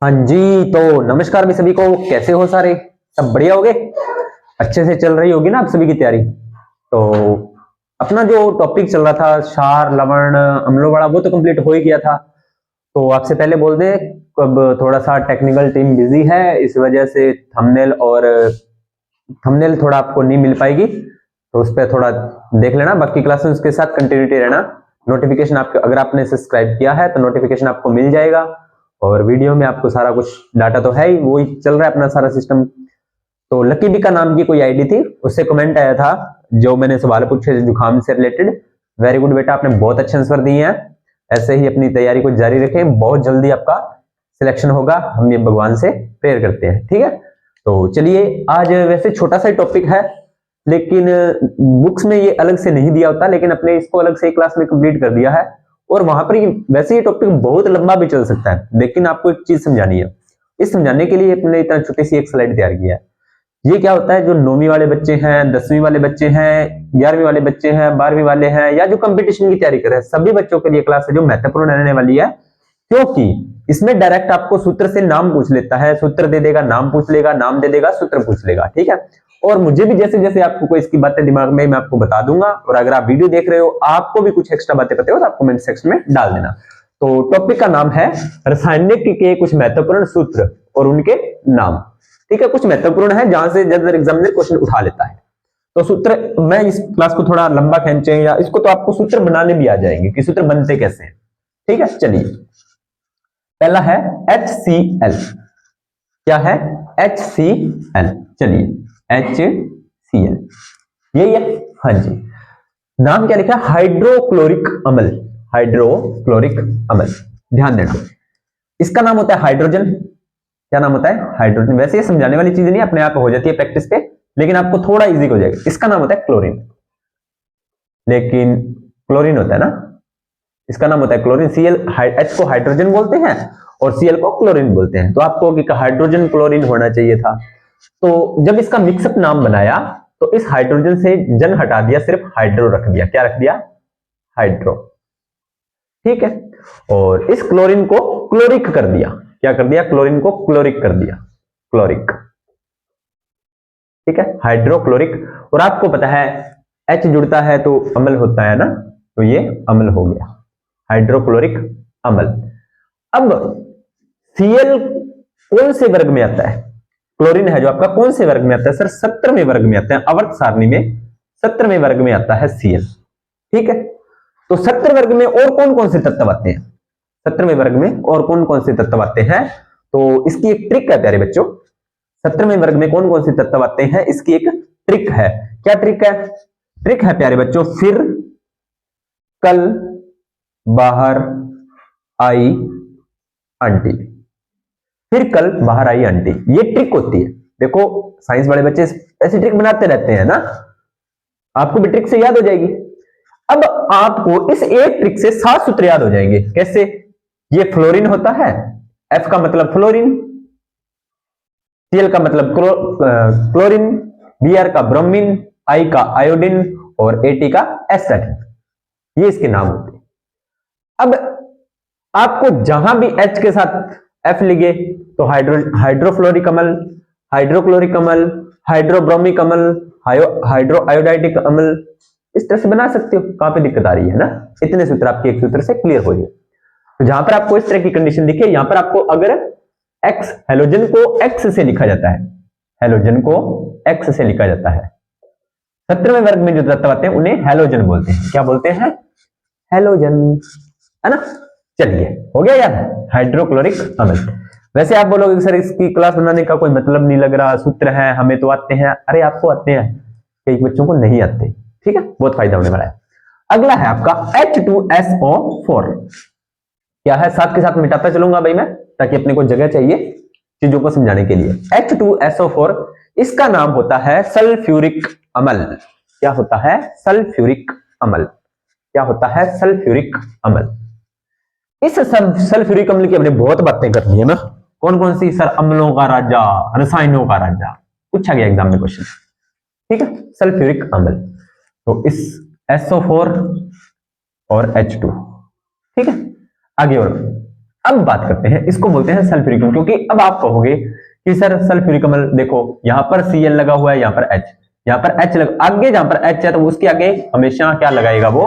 हाँ जी। तो नमस्कार भी सभी को, कैसे हो सारे? सब बढ़िया होगे? अच्छे से चल रही होगी ना आप सभी की तैयारी? तो अपना जो टॉपिक चल रहा था क्षार लवण अम्लों वाला, वो तो कंप्लीट हो ही गया था। तो आपसे पहले बोल दें, अब थोड़ा सा टेक्निकल टीम बिजी है, इस वजह से थंबनेल थोड़ा आपको नहीं मिल पाएगी, तो उस पर थोड़ा देख लेना। बाकी क्लासेस के साथ कंटिन्यूटी रहना। नोटिफिकेशन आपके, अगर आपने सब्सक्राइब किया है तो नोटिफिकेशन आपको मिल जाएगा, और वीडियो में आपको सारा कुछ डाटा तो है ही, वही चल रहा है अपना सारा सिस्टम। तो लकी बी का नाम की कोई आईडी थी, उससे कमेंट आया था जो मैंने सवाल पूछे जुकाम से रिलेटेड। वेरी गुड बेटा, आपने बहुत अच्छे आंसर दिए हैं। ऐसे ही अपनी तैयारी को जारी रखें, बहुत जल्दी आपका सिलेक्शन होगा, हम ये भगवान से प्रेयर करते हैं। ठीक है, तो चलिए, आज वैसे छोटा सा टॉपिक है, लेकिन बुक्स में ये अलग से नहीं दिया होता, लेकिन अपने इसको अलग से क्लास में कंप्लीट कर दिया है। और वहां पर वैसे ये टॉपिक बहुत लंबा भी चल सकता है, लेकिन आपको एक चीज समझानी है। इस समझाने के लिए अपने इतना छोटी सी एक स्लाइड तैयार किया है। ये क्या होता है, जो 9वीं वाले बच्चे हैं, 10वीं वाले बच्चे हैं, 11वीं वाले बच्चे हैं, 12वीं वाले हैं, या जो कंपटीशन की तैयारी कर रहे हैं, सभी बच्चों के लिए क्लास है जो महत्वपूर्ण रहने वाली है। क्योंकि इसमें डायरेक्ट आपको सूत्र से नाम पूछ लेता है, सूत्र दे देगा, नाम पूछ लेगा, नाम दे देगा, सूत्र पूछ लेगा। ठीक है, और मुझे भी जैसे जैसे आपको कोई इसकी बातें दिमाग में, मैं आपको बता दूंगा। और अगर आप वीडियो देख रहे हो, आपको भी कुछ एक्स्ट्रा बातें पता हो, तो आप कमेंट सेक्शन में डाल देना। तो टॉपिक का नाम है रासायनिक के कुछ महत्वपूर्ण सूत्र और उनके नाम। ठीक है, कुछ महत्वपूर्ण है जहां से जनरल एग्जामिनर क्वेश्चन उठा लेता है। तो सूत्र, मैं इस क्लास को थोड़ा लंबा खींचे या इसको, तो आपको सूत्र बनाने भी आ जाएंगे कि सूत्र बनते कैसे हैं। ठीक है, चलिए, पहला है HCl। क्या है? HCl। चलिए, HCl यही है। हाँ जी, नाम क्या लिखा है? हाइड्रोक्लोरिक अम्ल। हाइड्रोक्लोरिक अम्ल, ध्यान देना। इसका नाम होता है हाइड्रोजन। क्या नाम होता है? हाइड्रोजन। वैसे ये समझाने वाली चीज नहीं, अपने आप हो जाती है प्रैक्टिस पे, लेकिन आपको थोड़ा इजी हो जाएगा। इसका नाम होता है क्लोरीन। लेकिन क्लोरीन होता है ना, इसका नाम होता है क्लोरीन। Cl, H को हाइड्रोजन बोलते हैं और Cl को क्लोरीन बोलते हैं। तो आपको हाइड्रोजन क्लोरीन होना चाहिए था। तो जब इसका मिक्सअप नाम बनाया, तो इस हाइड्रोजन से जन हटा दिया, सिर्फ हाइड्रो रख दिया। क्या रख दिया? हाइड्रो। ठीक है, और इस क्लोरीन को क्लोरिक कर दिया। क्या कर दिया? क्लोरीन को क्लोरिक कर दिया, क्लोरिक। ठीक है, हाइड्रोक्लोरिक। और आपको पता है H जुड़ता है तो अम्ल होता है ना, तो ये अम्ल हो गया, हाइड्रोक्लोरिक अम्ल। अब Cl कौन से वर्ग में आता है? क्लोरीन है जो आपका, कौन से वर्ग में आता है? सर 17वें वर्ग में आता है, आवर्त सारणी में 17वें वर्ग में आता है Cl। ठीक है, तो 17 वर्ग में और कौन कौन से तत्व आते हैं? 17वें वर्ग में और कौन कौन से तत्व आते हैं? तो इसकी एक ट्रिक है प्यारे बच्चों। 17वें वर्ग में कौन कौन से तत्व आते हैं, इसकी एक ट्रिक है। क्या ट्रिक है? ट्रिक है प्यारे बच्चों, फिर कल बाहर आई आंटी। फिर कल बाहर आई आंटी, ये ट्रिक होती है। देखो, साइंस वाले बच्चे ऐसी ट्रिक बनाते रहते हैं ना, आपको भी ट्रिक से याद हो जाएगी। अब आपको इस एक ट्रिक से 7 सूत्र याद हो जाएंगे। कैसे? ये फ्लोरीन होता है, F का मतलब फ्लोरीन, Cl का मतलब क्लोरीन, Br का ब्रोमीन, I का आयोडीन और At का एस्टाटीन। ये इसके नाम होते हैं। अब आपको जहां भी H के साथ F लिखे, तो हाइड्रोफ्लोरिक अम्ल, हाइड्रोक्लोरिक अम्ल, हाइड्रोब्रोमिक अम्ल, हाइड्रो आयोडाइडिक अम्ल, इस तरह से बना सकते हो। कहां पे दिक्कत आ रही है ना? इतने सूत्र आपके एक सूत्र से क्लियर हो जाए। तो जहां पर आपको इस तरह की कंडीशन दिखे, यहां पर आपको अगर X, हेलोजन को X से लिखा जाता है, हेलोजन को X से लिखा जाता है। 17वें वर्ग में जो तत्व आते हैं उन्हें हेलोजन बोलते हैं। क्या बोलते हैं? हेलोजन, है ना? चलिए, हो गया याद? हाइड्रोक्लोरिक अम्ल। वैसे आप बोलोगे सर इसकी क्लास बनाने का कोई मतलब नहीं लग रहा, सूत्र है, हमें तो आते हैं। अरे आपको आते हैं, कई बच्चों को नहीं आते। ठीक है, बहुत फायदा होने वाला है। अगला है आपका H2SO4। क्या है? साथ के साथ मिटाता चलूंगा भाई मैं, ताकि अपने को जगह चाहिए चीजों को समझाने के लिए। H2SO4, इसका नाम होता है सल्फ्यूरिक अम्ल। क्या होता है? सल्फ्यूरिक अम्ल। क्या होता है? सल्फ्यूरिक अम्ल। इस सल्फ्यूरिक अम्ल की हमने बहुत बातें करनी है ना। कौन कौन सी? सर अम्लों का राजा, रसायनों का राजा, पूछा गया एग्जाम में क्वेश्चन। ठीक है, सल्फ्यूरिक अम्ल। तो इस SO4 और H2। ठीक है, आगे और अब बात करते हैं, इसको बोलते हैं सल्फ्यूरिक अम्ल, क्योंकि अब आप कहोगे कि सर सल्फ्यूरिक अम्ल देखो यहां पर Cl लगा हुआ है, यहां पर H, यहां पर H आगे जहां पर H है तो उसके आगे हमेशा क्या लगाएगा वो।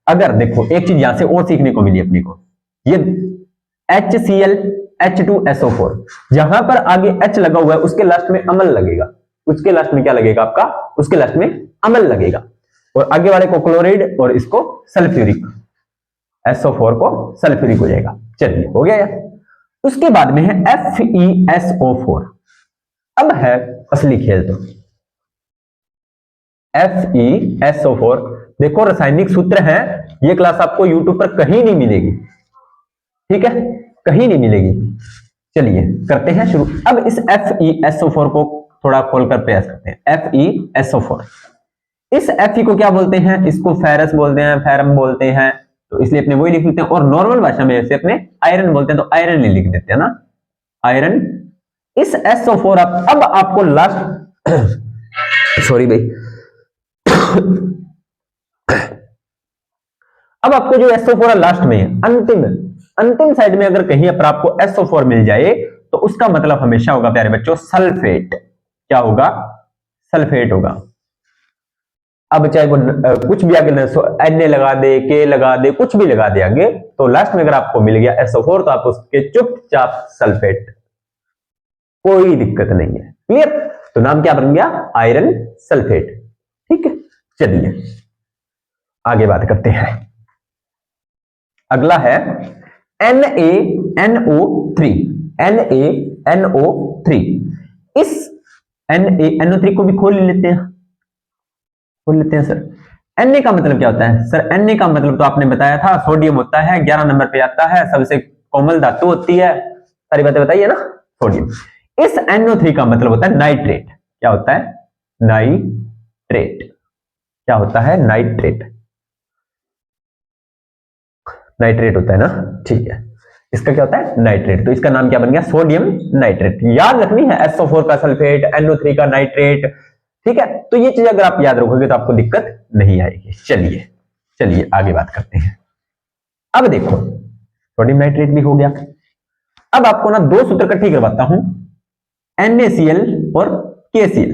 अगर देखो एक चीज यहां से और सीखने को मिली अपने को, ये HCl H2SO4 जहां पर आगे H लगा हुआ है उसके लास्ट में अम्ल लगेगा, उसके लास्ट में क्या लगेगा आपका, उसके लास्ट में अम्ल लगेगा, और आगे वाले को क्लोराइड और इसको सल्फ्यूरिक, SO4 को सल्फ्यूरिक हो जाएगा। चलिए हो गया यार। उसके बाद में है FeSO4। अब है असली खेल, तो FeSO4 देखो रासायनिक सूत्र है, ये क्लास आपको YouTube पर कहीं नहीं मिलेगी, ठीक है, कहीं नहीं मिलेगी। चलिए करते हैं शुरू। अब इस FeSO4 को थोड़ा खोलकर प्रयास करते हैं। FeSO4, इस Fe को क्या बोलते हैं, इसको फेरस बोलते हैं, फेरम बोलते हैं, तो इसलिए अपने वही लिख लेते हैं, और नॉर्मल भाषा में इसे अपने आयरन बोलते हैं, तो आयरन लिख देते हैं ना, आयरन। इस SO4 अब आपको लास्ट सॉरी भाई अब आपको जो SO4 लास्ट में है, अंतिम साइड में अगर कहीं पर आपको SO4 मिल जाए तो उसका मतलब हमेशा होगा प्यारे बच्चों सल्फेट। क्या होगा, सल्फेट होगा। अब चाहे वो कुछ भी आगे Na लगा दे, K लगा दे, कुछ भी लगा दे आगे, तो लास्ट में अगर आपको मिल गया SO4 तो आप उसके चुपचाप सल्फेट, कोई दिक्कत नहीं है। क्लियर, तो नाम क्या बन गया, आयरन सल्फेट। ठीक है, चलिए आगे बात करते हैं। अगला है NaNO3। NaNO3, इस NaNO3 को भी खोल लेते हैं सर। Na का मतलब क्या होता है सर, Na का मतलब तो आपने बताया था, सोडियम होता है, 11 नंबर पे आता है, सबसे कोमल धातु होती है, सारी बातें बताइए ना, सोडियम। इस NO3 का मतलब होता है नाइट्रेट। क्या होता है, नाइट्रेट। क्या होता है, नाइट्रेट, नाइट्रेट होता है ना, ठीक है। इसका क्या होता है, नाइट्रेट, तो इसका नाम क्या बन गया, सोडियम नाइट्रेट। याद रखनी है, SO4 का सल्फेट, NO3 का नाइट्रेट, ठीक है। तो ये चीज अगर आप याद रखोगे तो आपको दिक्कत नहीं आएगी। चलिए आगे बात करते हैं। अब देखो सोडियम नाइट्रेट भी हो गया। अब आपको ना दो सूत्र इकट्ठे करवाता हूं, NaCl और KCl।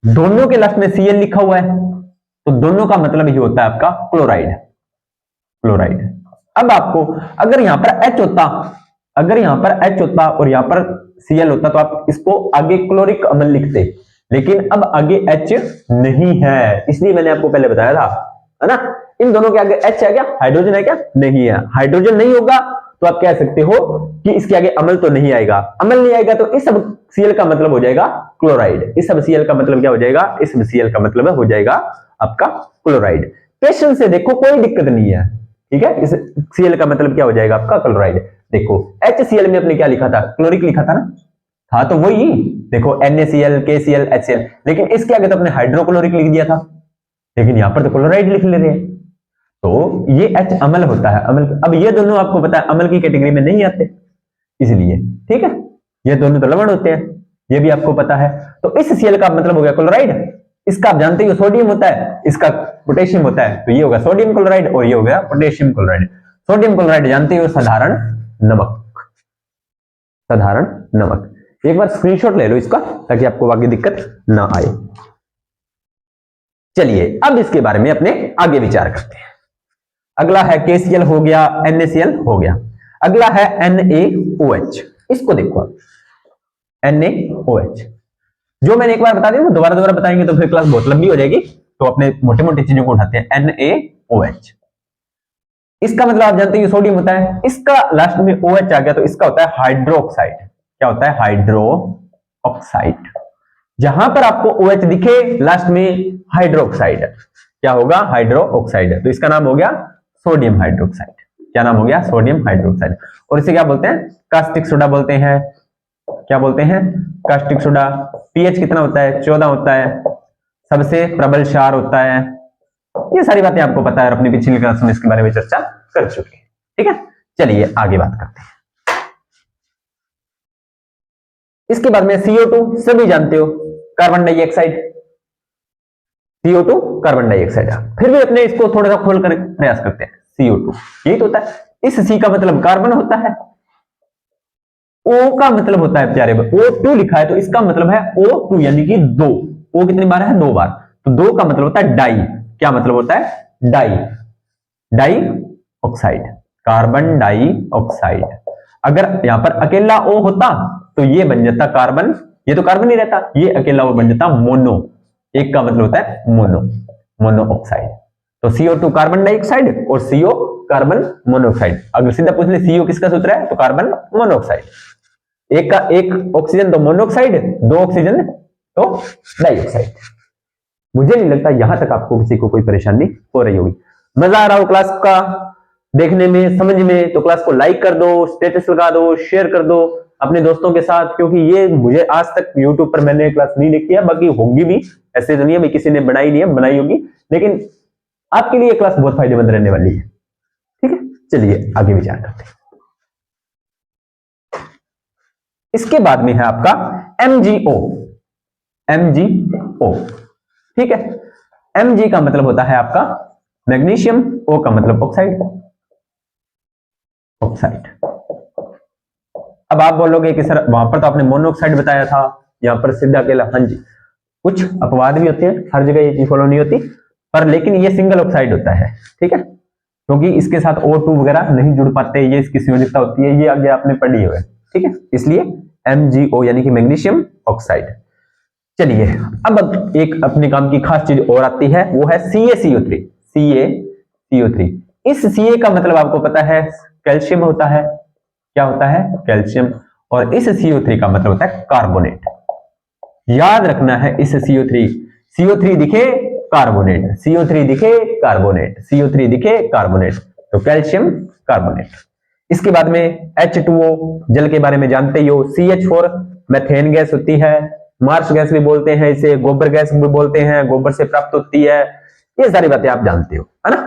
दोनों के लास्ट में Cl लिखा हुआ है, तो दोनों का मतलब ये होता है आपका क्लोराइड। अब आपको अगर यहां पर H होता, और यहां पर Cl होता, तो आप इसको आगे क्लोरिक अम्ल लिखते, लेकिन अब आगे H नहीं है, इसलिए मैंने आपको पहले बताया था, है ना। इन दोनों के आगे H है क्या, हाइड्रोजन है क्या, नहीं है। हाइड्रोजन नहीं होगा तो आप कह सकते हो कि इसके आगे अम्ल तो नहीं आएगा। अम्ल नहीं आएगा तो इस सब Cl का मतलब हो जाएगा क्लोराइड। इस सब Cl का मतलब क्या हो जाएगा, इस सब Cl का मतलब हो जाएगा आपका क्लोराइड। पेशेंस से देखो, कोई दिक्कत नहीं है, ठीक है। इस Cl का मतलब क्या हो जाएगा आपका क्लोराइड। देखो HCl में अपने क्या लिखा था, क्लोरिक लिखा था ना, हाँ तो वही देखो NaCl, KCl, HCl, लेकिन इसके आगे तो अपने हाइड्रोक्लोरिक लिख दिया था, लेकिन यहां पर तो क्लोराइड लिख ले रहे हैं, तो ये H अम्ल होता है, अम्ल। अब ये दोनों आपको पता है अम्ल की कैटेगरी में नहीं आते, इसलिए ठीक है, ये दोनों तो लवण होते हैं, ये भी आपको पता है। तो इस Cl का मतलब हो गया क्लोराइड। इसका आप जानते हो सोडियम होता है, इसका पोटेशियम होता है, तो ये होगा सोडियम क्लोराइड और ये हो गया पोटेशियम क्लोराइड। सोडियम क्लोराइड जानते हो, साधारण नमक। एक बार स्क्रीनशॉट ले लो इसका, ताकि आपको आगे दिक्कत ना आए। चलिए अब इसके बारे में अपने आगे विचार करते हैं। अगला है KCl हो गया, NaCl हो गया। अगला है NaOH। इसको देखो, NaOH जो मैंने एक बार बता दिया, दोबारा बताएंगे तो फिर क्लास बहुत लंबी हो जाएगी, तो अपने मोटे मोटे चीजों को उठाते हैं। NaOH, इसका मतलब आप जानते हैं सोडियम होता है, इसका लास्ट में OH आ गया तो इसका होता है हाइड्रोक्साइड। क्या होता है, हाइड्रोक्साइड। जहां पर आपको OH दिखे लास्ट में हाइड्रोक्साइड, क्या होगा, हाइड्रोक्साइड, तो इसका नाम हो गया सोडियम हाइड्रोक्साइड। क्या नाम हो गया, सोडियम हाइड्रोक्साइड। और इसे क्या बोलते हैं, कास्टिक सोडा बोलते हैं। क्या बोलते हैं, कास्टिक सोडा। pH कितना होता है, 14 होता है, सबसे प्रबल क्षार होता है। ये सारी बातें आपको पता है, अपनी पिछली क्लास में इसके बारे में चर्चा कर चुके हैं, ठीक है। चलिए आगे बात करते हैं। इसके बाद में CO2 सभी जानते हो, carbon dioxide, CO2 carbon dioxide. फिर भी अपने इसको थोड़ा सा खोलकर प्रयास करते हैं। CO2 यही तो होता है, इस C का मतलब कार्बन होता है, O का मतलब होता है प्यारे, O2 लिखा है तो इसका मतलब है O2 यानी कि दो। O कितनी बार है? 2 बार। तो 2 का मतलब होता है डाई। क्या मतलब होता है? Di, dioxide, carbon dioxide. अगर यहां पर अकेला O होता तो ये बन जाता कार्बन, ये तो कार्बन ही रहता, ये अकेला O बन जाता मोनो। एक का मतलब होता है मोनो, मोनो ऑक्साइड। तो CO2 कार्बन डाइऑक्साइड और CO कार्बन मोनोऑक्साइड। अगर सीधा पूछ ले CO किसका सूत्र है तो कार्बन मोनोऑक्साइड। एक का एक ऑक्सीजन तो मोनोऑक्साइड, दो ऑक्सीजन तो डाइऑक्साइड। मुझे नहीं लगता यहां तक आपको किसी को कोई परेशानी हो रही होगी। मजा आ रहा हो क्लास का देखने में, समझ में, तो क्लास को लाइक कर दो, स्टेटस लगा दो, शेयर कर दो अपने दोस्तों के साथ, क्योंकि ये मुझे आज तक YouTube पर मैंने क्लास नहीं देखी है, बाकी होगी भी, ऐसे तो नहीं है किसी ने बनाई नहीं है, बनाई होगी, लेकिन आपके लिए क्लास बहुत फायदेमंद रहने वाली है। ठीक है, चलिए आगे विचार करते हैं। इसके बाद में है आपका MgO, MgO। ठीक है, Mg का मतलब होता है आपका मैग्नीशियम, O का मतलब ऑक्साइड, ऑक्साइड। अब आप बोलोगे कि सर वहां पर तो आपने मोनोऑक्साइड बताया था, यहां पर सीधा अकेला। हाँ जी, कुछ अपवाद भी होते हैं, हर जगह ये चीज फॉलो नहीं होती, पर लेकिन ये सिंगल ऑक्साइड होता है। ठीक है, क्योंकि इसके साथ O2 वगैरह नहीं जुड़ पाते, ये इसकी संयोजकता होती है, ये आगे आपने पढ़ी हुई है। ठीक है, इसलिए MgO यानी कि मैग्नीशियम ऑक्साइड। चलिए अब एक अपने काम की खास चीज और आती है, वो है CaCO3, CaCO3। इस Ca का मतलब आपको पता है कैल्शियम होता है। क्या होता है? कैल्शियम। और इस CO3 का मतलब होता है कार्बोनेट। याद रखना है इस CO3 दिखे कार्बोनेट, CO3 दिखे कार्बोनेट, CO3 दिखे कार्बोनेट, तो कैल्शियम कार्बोनेट। इसके बाद में H2O, जल के बारे में जानते ही हो। CH4 मेथेन गैस होती है, मार्स गैस भी बोलते हैं इसे, गोबर गैस भी बोलते हैं, गोबर से प्राप्त होती है। ये सारी बातें आप जानते हो, है ना?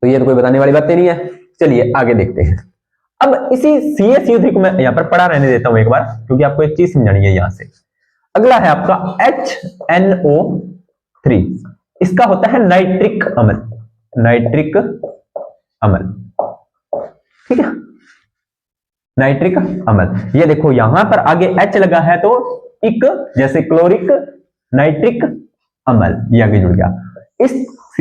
तो ये तो कोई बताने वाली बातें नहीं है। चलिए आगे देखते हैं। अब इसी CaCO3 को मैं यहां पर पढ़ा रहने देता हूं एक बार, क्योंकि आपको एक चीज समझानी है यहां से। अगला है आपका HNO3। इसका होता है नाइट्रिक अम्ल, नाइट्रिक अम्ल। ठीक है, नाइट्रिक अम्ल। ये देखो यहां पर आगे H लगा है तो इक, जैसे क्लोरिक नाइट्रिक अम्ल, ये आगे जुड़ गया। इस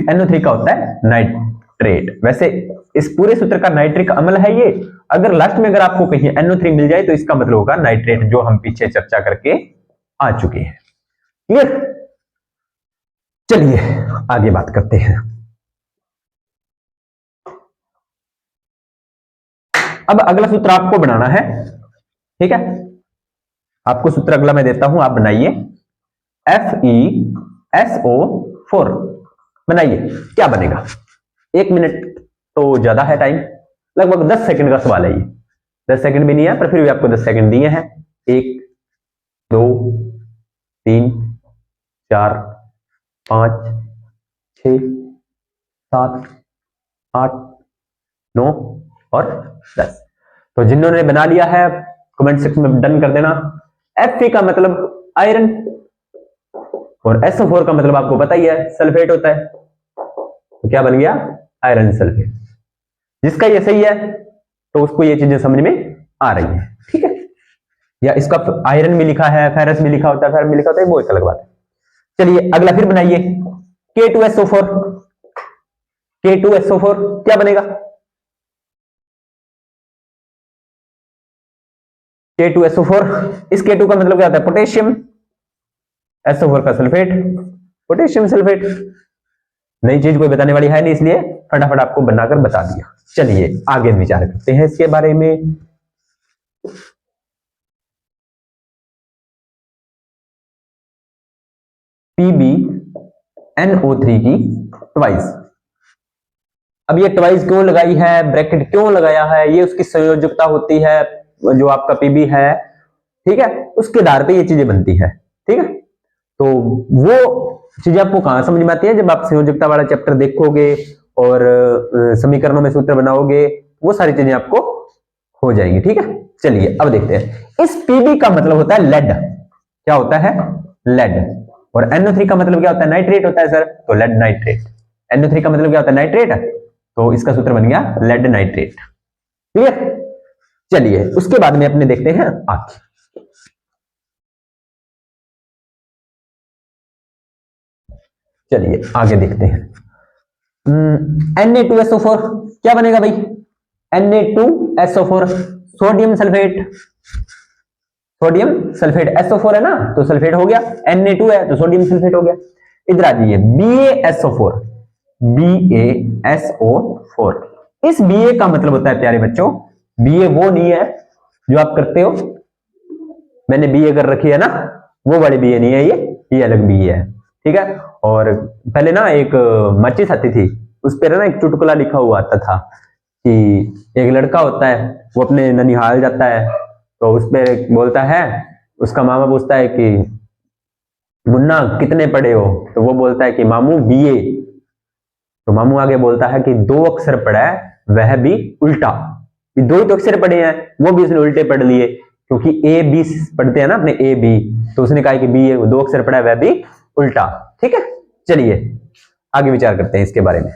NO3 का होता है नाइट्रेट। वैसे इस पूरे सूत्र का नाइट्रिक अम्ल है ये। अगर लास्ट में अगर आपको कहीं NO3 मिल जाए तो इसका मतलब होगा नाइट्रेट, जो हम पीछे चर्चा करके आ चुके हैं। क्लियर? चलिए आगे बात करते हैं। अब अगला सूत्र आपको बनाना है। ठीक है, आपको सूत्र अगला मैं देता हूं, आप बनाइए। FeSO4 बनाइए। क्या बनेगा? 1 मिनट तो ज्यादा है टाइम, लगभग 10 सेकंड का सवाल है ये। 10 सेकंड भी नहीं है, पर फिर भी आपको 10 सेकंड दिए हैं। 1 2 3 4 5 6 7 8 9 और 10। तो जिन्होंने बना लिया है कमेंट सेक्शन में डन कर देना। Fe का मतलब आयरन, और SO4 का मतलब आपको पता ही है सल्फेट होता है। तो क्या बन गया? Iron sulphate. जिसका ये सही है तो उसको ये चीजें समझ में आ रही है। ठीक है, या इसका आयरन भी लिखा है, फेरस भी लिखा होता है, फेरस भी लिखा होता है, वो एक अलग बात है। चलिए अगला फिर बनाइए। K2SO4, K2SO4 क्या बनेगा? K2SO4, इस K2 का मतलब क्या होता है? पोटेशियम, SO4 का सल्फेट, पोटेशियम सल्फेट। नई चीज कोई बताने वाली है नहीं, इसलिए फटाफट आपको बनाकर बता दिया। चलिए आगे विचार करते हैं इसके बारे में। PbNO3 की ट्वाइस। अब ये ट्वाइस क्यों लगाई है, ब्रैकेट क्यों लगाया है? ये उसकी संयोजकता होती है, जो आपका Pb है, ठीक है, उसके आधार पे ये चीजें बनती है। ठीक है, तो वो चीजें आपको कहां समझ में आती है? जब आप संयोजकता वाला चैप्टर देखोगे और समीकरणों में सूत्र बनाओगे, वो सारी चीजें आपको हो जाएंगी। ठीक है, चलिए अब देखते हैं। इस Pb का मतलब होता है लेड। क्या होता है? लेड। और NO3 का मतलब क्या होता है? नाइट्रेट होता है सर, तो लेड नाइट्रेट। NO3 का मतलब क्या होता है? नाइट्रेट। तो इसका सूत्र बन गया लेड नाइट्रेट। क्लियर? चलिए उसके बाद में अपने देखते हैं आगे। चलिए आगे देखते हैं। Na2SO4 क्या बनेगा भाई? Na2SO4 sodium sulphate, sodium sulphate SO4 है ना, तो सल्फेट हो गया, Na2 है तो सोडियम सल्फेट हो गया। इधर आ जाइए, BaSO4, BaSO4, इस Ba का मतलब होता है प्यारे बच्चों, Ba वो नहीं है जो आप करते हो, मैंने BA कर रखी है ना, वो वाली BA नहीं है, ये अलग BA है, ठीक है। और पहले ना एक माचिस आती थी, उस पर ना एक चुटकुला लिखा हुआ आता था कि एक लड़का होता है, वो अपने ननिहाल जाता है, तो उस पर बोलता है, उसका मामा पूछता है कि मुन्ना कितने पढ़े हो, तो वो बोलता है कि मामू BA, तो मामू आगे बोलता है कि 2 अक्षर पढ़ा है, वह भी उल्टा, 2 ही तो अक्षर पढ़े हैं, वो भी उसने उल्टे पढ़ लिए, क्योंकि A B पढ़ते हैं ना अपने AB, तो उसने कहा कि BA 2 अक्षर पढ़ा है, वह भी उल्टा। ठीक है, चलिए आगे विचार करते हैं इसके बारे में।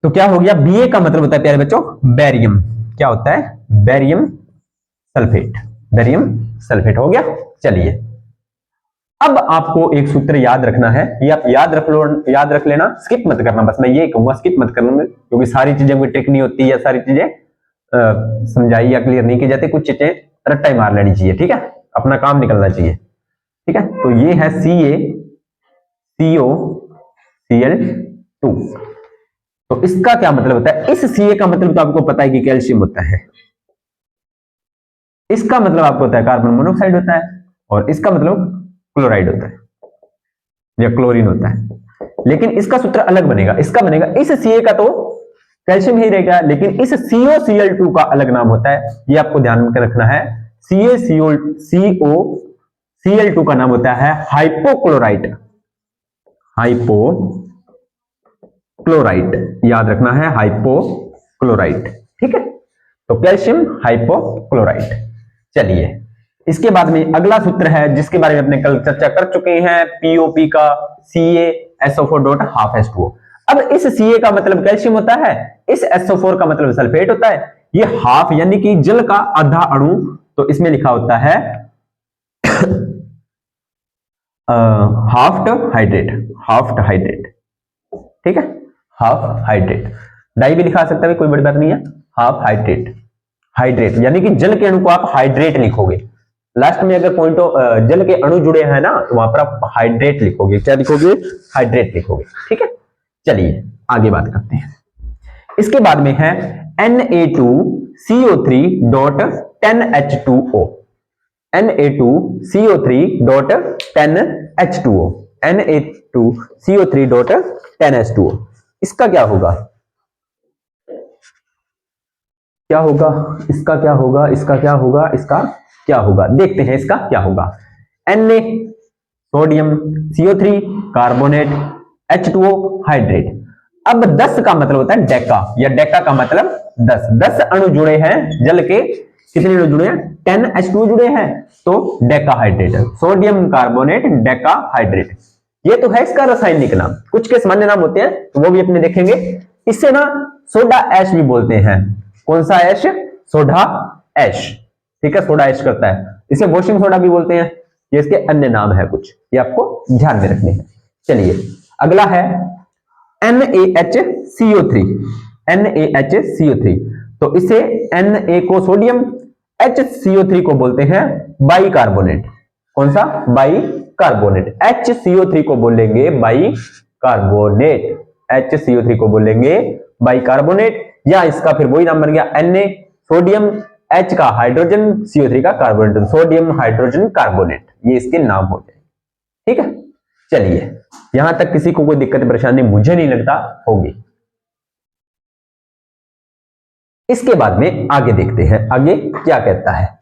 तो क्या हो गया, BA का मतलब होता है प्यारे बच्चों बैरियम, क्या होता है? बैरियम सल्फेट, बैरियम सल्फेट हो गया। चलिए अब आपको एक सूत्र याद रखना है, ये आप याद रख लेना, स्किप मत करना, बस मैं ये कहूंगा स्किप मत करना, क्योंकि सारी चीजें कोई ट्रिक नहीं होती, या सारी चीजें समझाई या क्लियर नहीं की जाती, कुछ चीजें रट्टा ही मार लेनी चाहिए, ठीक है, अपना काम निकलना चाहिए, ठीक है। तो ये है CaCO Cl2, तो इसका क्या मतलब होता है? इस Ca का मतलब तो आपको पता है कि कैल्शियम होता है, इसका मतलब आपको होता है कार्बन मोनोऑक्साइड होता है, और इसका मतलब क्लोराइड होता है या क्लोरीन होता है, लेकिन इसका सूत्र अलग बनेगा, इसका बनेगा, इस Ca का तो कैल्शियम ही रहेगा, लेकिन इस CoCl2 का अलग नाम होता है, ये आपको ध्यान में रखना है, CoCl2 का नाम होता है हाइपोक्लोराइट, हाइपोक्लोराइट, याद रखना है हाइपोक्लोराइट, ठीक है। तो कैल्शियम हाइपोक्लोराइट। चलिए इसके बाद में अगला सूत्र है जिसके बारे में अपने कल चर्चा कर चुके हैं, POP का CaSO4.12H2O। अब इस Ca का मतलब कैल्शियम होता है, इस SO4 का मतलब सल्फेट होता है, ये हाफ यानी कि जल का आधा अणु, तो इसमें लिखा होता है हाफ्ट हाइड्रेट, ठीक है, हाफ हाइड्रेट, डाई भी लिखा सकता है, कोई बड़ी बात नहीं है, हाफ हाइड्रेट यानी कि जल के अणु को आप हाइड्रेट लिखोगे, लास्ट में अगर पॉइंट जल के अणु जुड़े हैं ना, तो वहां पर आप हाइड्रेट लिखोगे, क्या लिखोगे? हाइड्रेट लिखोगे, ठीक है। चलिए आगे बात करते हैं। इसके बाद में है Na2CO3.10H2O, Na2CO3.10H2O, Na2CO3.10H2O, इसका क्या होगा? क्या होगा इसका? क्या होगा इसका? क्या होगा इसका? क्या होगा? देखते हैं इसका क्या होगा। Na sodium, CO3 carbonate, H2O hydrate. अब 10 का मतलब होता है डेका, या डेका का मतलब 10 अणु जुड़े हैं जल के, कितने अणु जुड़े हैं? 10H2O जुड़े हैं, तो Deka hydrate, sodium carbonate Deka hydrate, ये तो है इसका रासायनिक नाम। कुछ के सामान्य नाम होते हैं तो वो भी अपने देखेंगे। इससे ना सोडा ऐश भी बोलते हैं। कौन सा ऐश? सोडा ऐश, ठीक है, सोडा ऐश करता है, इसे वॉशिंग सोडा भी बोलते हैं, ये इसके अन्य नाम है कुछ, ये आपको ध्यान में रखने हैं। चलिए अगला है NaHCO3, NaHCO3, तो इसे Na को सोडियम, HCO3 को बोलते हैं बाइकार्बोनेट। कौन सा? बाइकार्बोनेट। HCO3 को बोलेंगे बाइकार्बोनेट, HCO3 को बोलेंगे बाइकार्बोनेट, या इसका फिर वही नाम बन गया Na सोडियम, H का हाइड्रोजन, CO3 का कार्बोनेट, सोडियम हाइड्रोजन कार्बोनेट, ये इसके नाम हो जाए, ठीक है। चलिए यहां तक किसी को कोई दिक्कत परेशानी मुझे नहीं लगता होगी। इसके बाद में आगे देखते हैं, आगे क्या कहता है।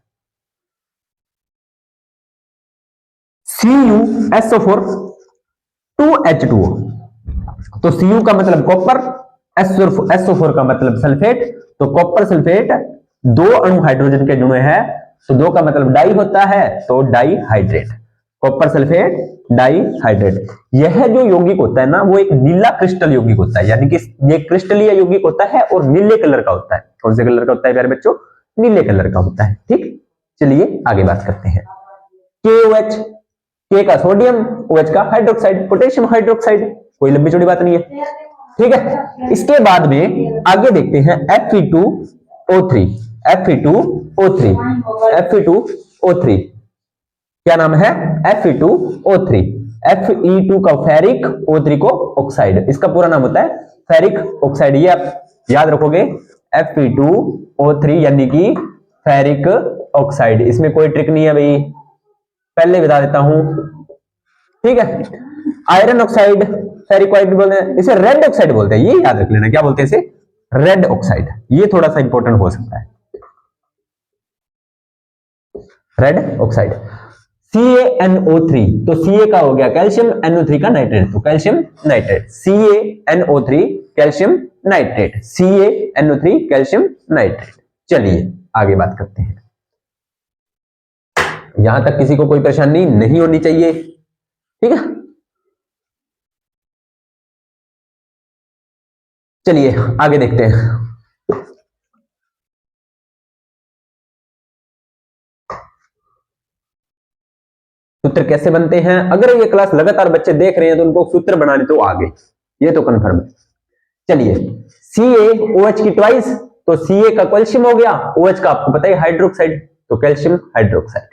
CuSO4 2H2O, तो Cu का मतलब कॉपर, SO4 का मतलब सल्फेट, तो कॉपर सल्फेट 2 अणु हाइड्रोजन के जुड़े हैं, तो 2 का मतलब डाई होता है, तो dihydrate, copper sulphate dihydrate. यह जो यौगिक होता है ना वो एक नीला क्रिस्टल यौगिक होता है, यानी कि ये क्रिस्टलीय यौगिक होता है और नीले कलर का होता है। कौन से कलर का होता है प्यारे बच्चों? नीले कलर का होता है। ठीक, चलिए आगे बात करते हैं। KOH, के का सोडियम, OH का हाइड्रोक्साइड, पोटेशियम हाइड्रोक्साइड, कोई लंबी चौड़ी बात नहीं है। ठीक है, इसके बाद में आगे देखते हैं Fe2O3, Fe2O3, Fe2O3 क्या नाम है? Fe2O3, Fe2 का फेरिक, O3 को ऑक्साइड, इसका पूरा नाम होता है फेरिक ऑक्साइड। ये आप याद रखोगे, Fe2O3 यानी कि फेरिक ऑक्साइड। इसमें कोई ट्रिक नहीं है भाई, पहले बता देता हूं। ठीक है, आयरन ऑक्साइड, फेरिक बोलते हैं, इसे रेड ऑक्साइड बोलते हैं, ये याद रख लेना। क्या बोलते हैं इसे? Red oxide. ये थोड़ा सा इंपॉर्टेंट हो सकता है, रेड ऑक्साइड। CaNO3, तो Ca का हो गया कैल्शियम, NO3 का नाइट्रेट, तो calcium nitrate, CaNO3 calcium nitrate, CaNO3 calcium nitrate. चलिए आगे बात करते हैं। यहां तक किसी को कोई परेशानी नहीं होनी चाहिए। ठीक है, चलिए आगे देखते हैं। सूत्र कैसे बनते हैं? अगर ये क्लास लगातार बच्चे देख रहे हैं तो उनको सूत्र बनाने तो आगे, ये तो कंफर्म है। चलिए, CaOH की ट्वाइस, तो Ca का कैल्शियम हो गया, OH का आपको पता है हाइड्रोक्साइड, तो कैल्शियम हाइड्रोक्साइड।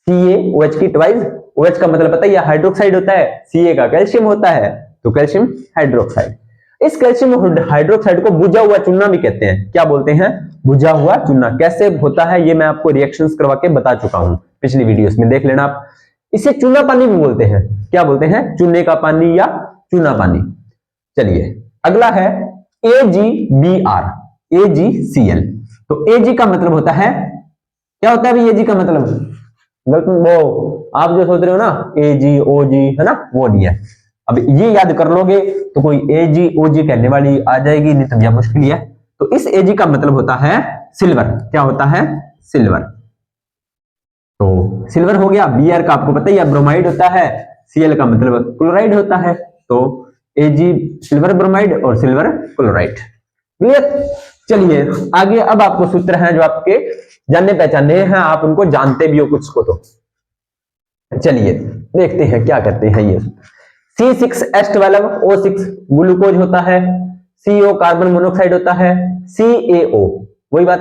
CaOH की ट्वाइस, OH का मतलब पता है हाइड्रोक्साइड होता है, Ca का कैल्शियम होता है, तो कैल्शियम हाइड्रोक्साइड। इस कैल्शियम हाइड्रोक्साइड को बुझा हुआ चूना भी कहते हैं। क्या बोलते हैं? बुझा हुआ चूना। कैसे होता है ये मैं आपको रिएक्शंस करवा के बता चुका हूं पिछली वीडियोस में, देख लेना आप। इसे चूना पानी भी बोलते हैं। क्या बोलते हैं? चूने का पानी या चूना पानी। चलिए अगला है AgBr, AgCl। तो Ag का मतलब होता है, क्या होता है भाई Ag का मतलब? गलत, वो आप जो सोच रहे हो ना Ag OG है ना, वो नहीं है। अब ये याद कर लोगे तो कोई Ag OG कहने वाली आ जाएगी, नहीं तो यह मुश्किल है। तो इस Ag का मतलब होता है सिल्वर। क्या होता है? सिल्वर। तो सिल्वर हो गया। Br का आपको पता ही है ब्रोमाइड होता है, Cl का मतलब क्लोराइड होता है, तो Ag सिल्वर ब्रोमाइड और सिल्वर क्लोराइड। क्लियर? चलिए आगे, अब आपको सूत्र हैं जो आपके जानने पहचाने हैं, आप उनको जानते भी हो कुछ को, तो चलिए देखते हैं क्या करते हैं ये। C6H12O6 ग्लूकोज होता है, CO कार्बन मोनोऑक्साइड होता है, CaO वही बात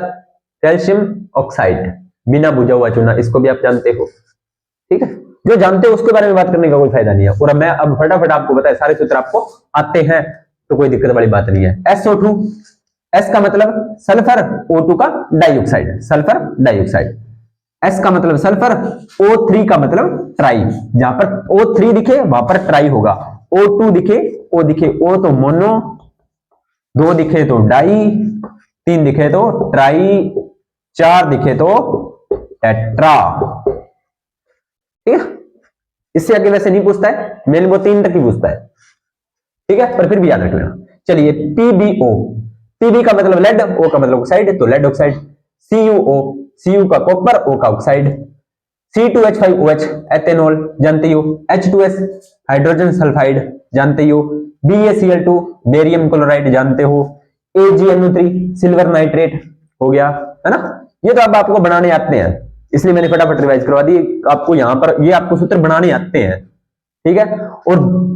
कैल्शियम ऑक्साइड, बिना बुझा हुआ चूना, इसको भी आप जानते हो। ठीक है, जो जानते हो उसके बारे में बात करने का कोई फायदा नहीं है। और मैं अब फटाफट आपको बताया, सारे सूत्र आपको आते हैं तो कोई दिक्कत वाली बात नहीं है। SO2, S का मतलब सल्फर, O2 का डाइऑक्साइड, सल्फर डाइऑक्साइड। S का मतलब सल्फर, O3 का मतलब ट्राई, जहां पर O3 दिखे वहां पर ट्राई होगा। O2 दिखे, O दिखे, O तो मोनो, 2 दिखे तो डाई, 3 दिखे तो ट्राई, 4 दिखे तो टेट्रा। ठीक है, इससे आगे वैसे नहीं पूछता है, मेन वो 3 तक ही पूछता है। ठीक है, पर फिर भी याद रख लेना। चलिए PbO, Pb का मतलब लेड, O का मतलब ऑक्साइड, तो लेड ऑक्साइड। CuO, Cu का कॉपर, O का ऑक्साइड। C2H5OH एथेनॉल, जानते हो। H2S हाइड्रोजन सल्फाइड, जानते हो। BaCl2 बेरियम क्लोराइड, जानते हो। AgNO3 सिल्वर नाइट्रेट हो गया, है ना। ये तो अब आपको बनाने आते हैं, इसलिए मैंने फटाफट रिवाइज करवा दी आपको। यहां पर ये आपको सूत्र बनाने आते हैं। ठीक है, और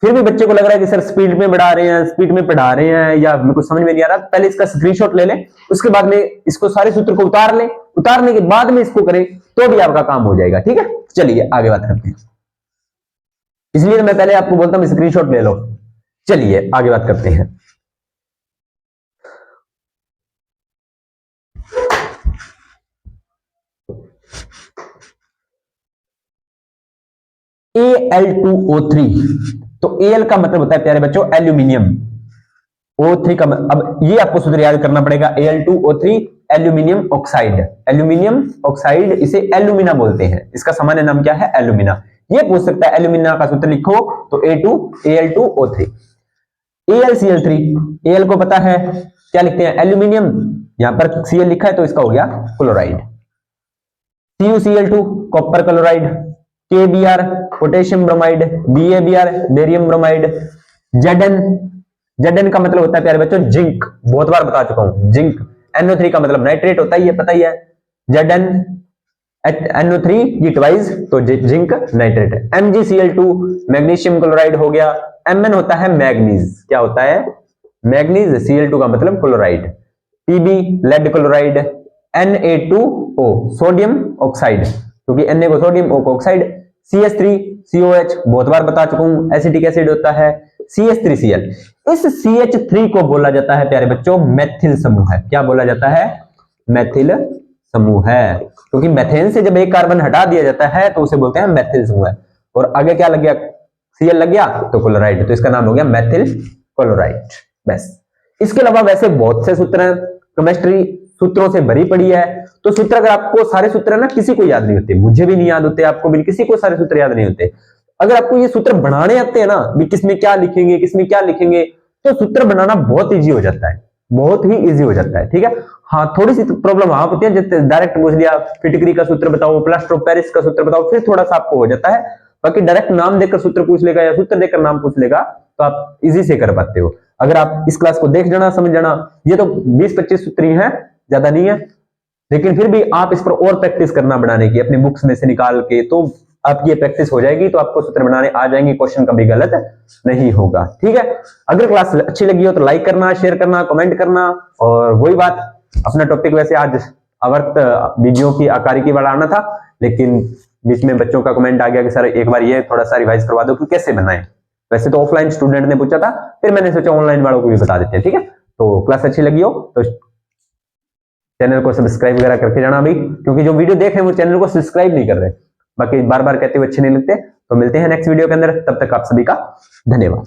फिर भी बच्चे को लग रहा है कि सर स्पीड में बढ़ा रहे हैं, स्पीड में पढ़ा रहे हैं, या मेरे को समझ में नहीं आ रहा, पहले इसका स्क्रीनशॉट ले लें, उसके बाद में इसको सारे सूत्र को उतार लें, उतारने के बाद में इसको करें तो भी आपका काम हो जाएगा। ठीक है, चलिए आगे बात करते हैं। इसलिए मैं पहले आपको बोलता हूं स्क्रीनशॉट ले लो। चलिए आगे बात करते हैं। Al2O3, तो Al का मतलब होता है प्यारे बच्चों एल्यूमिनियम। O3 का अब ये आपको सूत्र याद करना पड़ेगा, Al2O3 aluminium oxide, aluminium oxide, इसे एल्यूमिना बोलते हैं। इसका सामान्य नाम क्या है? एल्यूमिना। ये पूछ सकता है एल्यूमिना का सूत्र लिखो, तो Al2O3। AlCl3, Al को पता है क्या लिखते हैं? एल्यूमिनियम, यहां पर Cl लिखा है तो इसका हो गया chloride. CuCl2 copper chloride, KBr potassium bromide, BaBr barium bromide, Zn का मतलब होता है प्यारे बच्चों जिंक, बहुत बार बता चुका हूं जिंक। NO3 का मतलब नाइट्रेट होता ही है, पता ही है, Zn NO3 की ट्वाइस तो जिंक नाइट्रेट है। MgCl2 मैग्नीशियम क्लोराइड हो गया। Mn होता है मैग्नीज, क्या होता है मैग्नीज, Cl2 का मतलब chloride. Pb lead chloride, Na2O sodium oxide, क्योंकि Na को सोडियम O को ऑक्साइड। CH3COH बहुत बार बता चुका हूं एसिटिक एसिड होता है। CH3Cl, इस CH3 को बोला जाता है प्यारे बच्चों मेथिल समूह है। क्या बोला जाता है मेथिल समूह है, क्योंकि मेथेन से जब एक कार्बन हटा दिया जाता है तो उसे बोलते हैं मेथिल समूह है। और आगे क्या लग गया Cl लग गया तो क्लोराइड, तो इसका नाम हो गया मेथिल क्लोराइड। बस इसके अलावा वैसे बहुत से सूत्र हैं, केमिस्ट्री सूत्रों से भरी पड़ी है। तो सूत्र अगर आपको सारे सूत्र है ना किसी को याद नहीं होते, मुझे भी नहीं याद होते, आपको भी किसी को सारे सूत्र याद नहीं होते। अगर आपको ये सूत्र बनाने आते हैं ना भी किसमें क्या लिखेंगे किसमें क्या लिखेंगे, तो सूत्र बनाना बहुत इजी हो जाता है, बहुत ही इजी हो जाता है। ठीक है, हाँ थोड़ी सी प्रॉब्लम वहां होती है, जैसे डायरेक्ट पूछ लिया फिटकरी का सूत्र बताओ, प्लास्टर ऑफ पेरिस का सूत्र बताओ, फिर थोड़ा सा आपको हो जाता है। बाकी डायरेक्ट नाम देकर सूत्र पूछ लेगा या सूत्र देकर नाम पूछ लेगा तो आप इजी से कर पाते हो। अगर आप इस क्लास को देख जाना समझ जाना, ये तो 20-25 सूत्र ही हैं, ज्यादा नहीं है, लेकिन फिर भी आप इस पर और प्रैक्टिस करना बनाने की, अपनी बुक्स में से निकाल के, तो आपकी ये प्रैक्टिस हो जाएगी तो आपको सूत्र बनाने आ जाएंगे, क्वेश्चन कभी गलत नहीं होगा। ठीक है, अगर क्लास अच्छी लगी हो तो लाइक करना, शेयर करना, कमेंट करना। और वही बात, अपना टॉपिक वैसे आज आवर्त वीडियो की आकारी की वाला आना था, लेकिन बीच में बच्चों का कमेंट आ गया कि सर एक बार ये थोड़ा सा रिवाइज करवा दो कि कैसे बनाएं। वैसे तो ऑफलाइन स्टूडेंट ने पूछा था, फिर मैंने सोचा ऑनलाइन वालों को भी बता देते हैं। ठीक है, तो क्लास अच्छी लगी हो तो चैनल को सब्सक्राइब वगैरह करके जाना अभी, क्योंकि जो वीडियो देख रहे हैं वो चैनल को सब्सक्राइब नहीं कर रहे, बाकी बार बार कहते हुए अच्छे नहीं लगते। तो मिलते हैं नेक्स्ट वीडियो के अंदर, तब तक आप सभी का धन्यवाद।